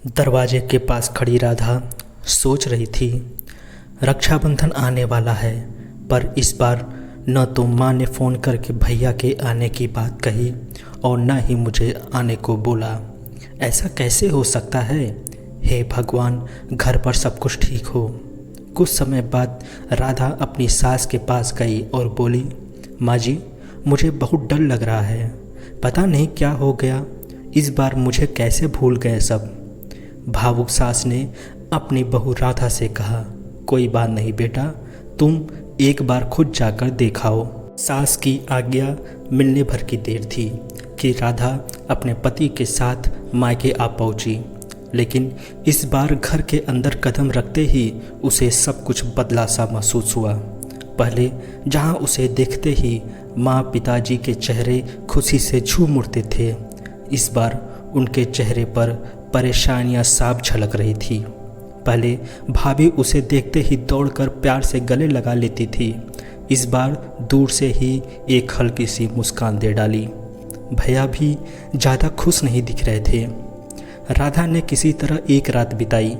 दरवाजे के पास खड़ी राधा सोच रही थी, रक्षाबंधन आने वाला है, पर इस बार न तो माँ ने फ़ोन करके भैया के आने की बात कही और न ही मुझे आने को बोला। ऐसा कैसे हो सकता है? हे भगवान, घर पर सब कुछ ठीक हो। कुछ समय बाद राधा अपनी सास के पास गई और बोली, माँ जी, मुझे बहुत डर लग रहा है। पता नहीं क्या हो गया, इस बार मुझे कैसे भूल गए सब। भावुक सास ने अपनी बहू राधा से कहा, कोई बात नहीं बेटा, तुम एक बार खुद जाकर देखाओ। सास की आज्ञा मिलने भर की देर थी कि राधा अपने पति के साथ मायके आ पहुंची, लेकिन इस बार घर के अंदर कदम रखते ही उसे सब कुछ बदला सा महसूस हुआ। पहले जहां उसे देखते ही माँ पिताजी के चेहरे खुशी से झूम उठते थे, इस बार उनके चेहरे पर परेशानियां साफ झलक रही थी। पहले भाभी उसे देखते ही दौड़कर प्यार से गले लगा लेती थी, इस बार दूर से ही एक हल्की सी मुस्कान दे डाली। भैया भी ज़्यादा खुश नहीं दिख रहे थे। राधा ने किसी तरह एक रात बिताई,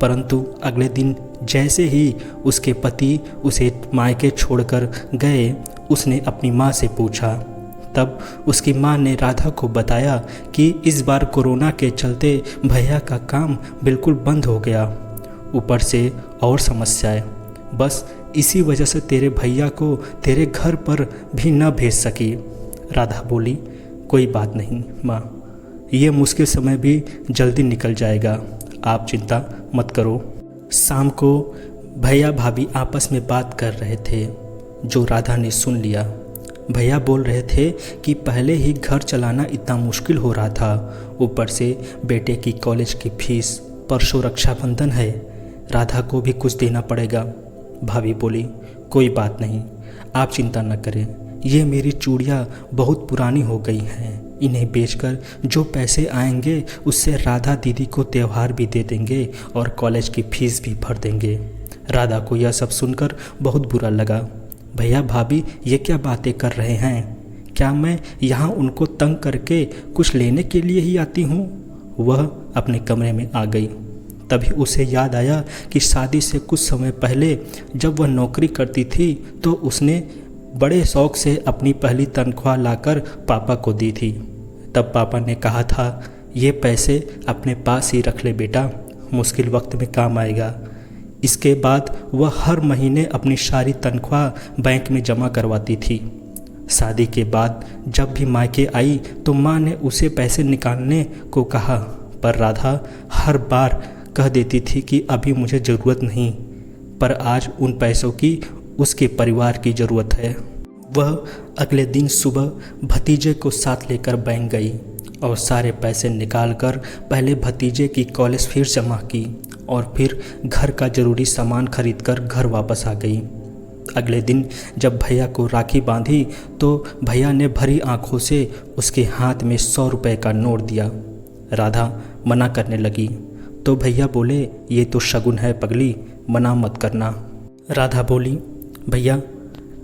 परंतु अगले दिन जैसे ही उसके पति उसे मायके छोड़कर गए, उसने अपनी माँ से पूछा। तब उसकी माँ ने राधा को बताया कि इस बार कोरोना के चलते भैया का काम बिल्कुल बंद हो गया, ऊपर से और समस्याएं, बस इसी वजह से तेरे भैया को तेरे घर पर भी न भेज सकी। राधा बोली, कोई बात नहीं माँ, ये मुश्किल समय भी जल्दी निकल जाएगा, आप चिंता मत करो। शाम को भैया भाभी आपस में बात कर रहे थे, जो राधा ने सुन लिया। भैया बोल रहे थे कि पहले ही घर चलाना इतना मुश्किल हो रहा था, ऊपर से बेटे की कॉलेज की फीस, परसों रक्षाबंधन है, राधा को भी कुछ देना पड़ेगा। भाभी बोली, कोई बात नहीं, आप चिंता न करें, ये मेरी चूड़ियाँ बहुत पुरानी हो गई हैं, इन्हें बेचकर जो पैसे आएंगे उससे राधा दीदी को त्यौहार भी दे देंगे और कॉलेज की फीस भी भर देंगे। राधा को यह सब सुनकर बहुत बुरा लगा। भैया भाभी ये क्या बातें कर रहे हैं? क्या मैं यहाँ उनको तंग करके कुछ लेने के लिए ही आती हूँ? वह अपने कमरे में आ गई। तभी उसे याद आया कि शादी से कुछ समय पहले जब वह नौकरी करती थी तो उसने बड़े शौक से अपनी पहली तनख्वाह लाकर पापा को दी थी। तब पापा ने कहा था, ये पैसे अपने पास ही रख ले बेटा, मुश्किल वक्त में काम आएगा। इसके बाद वह हर महीने अपनी सारी तनख्वाह बैंक में जमा करवाती थी। शादी के बाद जब भी मायके आई तो माँ ने उसे पैसे निकालने को कहा, पर राधा हर बार कह देती थी कि अभी मुझे ज़रूरत नहीं, पर आज उन पैसों की उसके परिवार की ज़रूरत है। वह अगले दिन सुबह भतीजे को साथ लेकर बैंक गई और सारे पैसे निकालकर पहले भतीजे की कॉलेज फीस जमा की और फिर घर का ज़रूरी सामान खरीदकर घर वापस आ गई। अगले दिन जब भैया को राखी बांधी तो भैया ने भरी आंखों से उसके हाथ में 100 रुपये का नोट दिया। राधा मना करने लगी तो भैया बोले, ये तो शगुन है पगली, मना मत करना। राधा बोली, भैया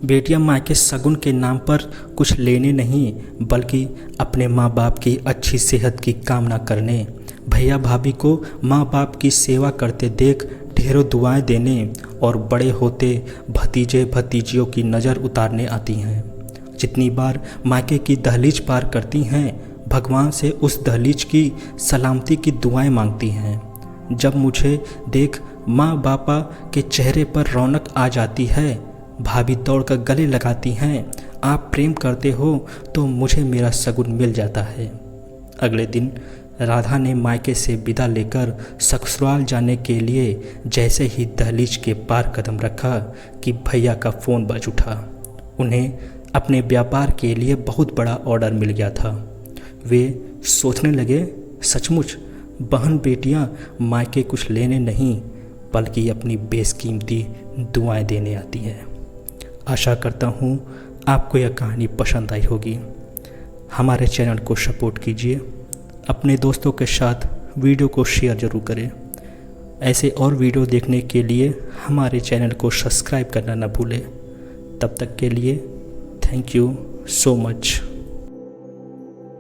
बेटियां माँ के शगुन के नाम पर कुछ लेने नहीं, बल्कि अपने माँ बाप की अच्छी सेहत की कामना करने, भैया भाभी को माँ बाप की सेवा करते देख ढेरों दुआएं देने और बड़े होते भतीजे भतीजियों की नज़र उतारने आती हैं। जितनी बार मायके की दहलीज पार करती हैं, भगवान से उस दहलीज की सलामती की दुआएं मांगती हैं। जब मुझे देख माँ बापा के चेहरे पर रौनक आ जाती है, भाभी दौड़कर गले लगाती हैं, आप प्रेम करते हो तो मुझे मेरा शगुन मिल जाता है। अगले दिन राधा ने मायके से विदा लेकर ससुराल जाने के लिए जैसे ही दहलीज के पार कदम रखा कि भैया का फ़ोन बज उठा। उन्हें अपने व्यापार के लिए बहुत बड़ा ऑर्डर मिल गया था। वे सोचने लगे, सचमुच बहन बेटियां मायके कुछ लेने नहीं बल्कि अपनी बेशकीमती दुआएं देने आती हैं। आशा करता हूँ आपको यह कहानी पसंद आई होगी। हमारे चैनल को सपोर्ट कीजिए, अपने दोस्तों के साथ वीडियो को शेयर ज़रूर करें। ऐसे और वीडियो देखने के लिए हमारे चैनल को सब्सक्राइब करना न भूलें। तब तक के लिए थैंक यू सो मच।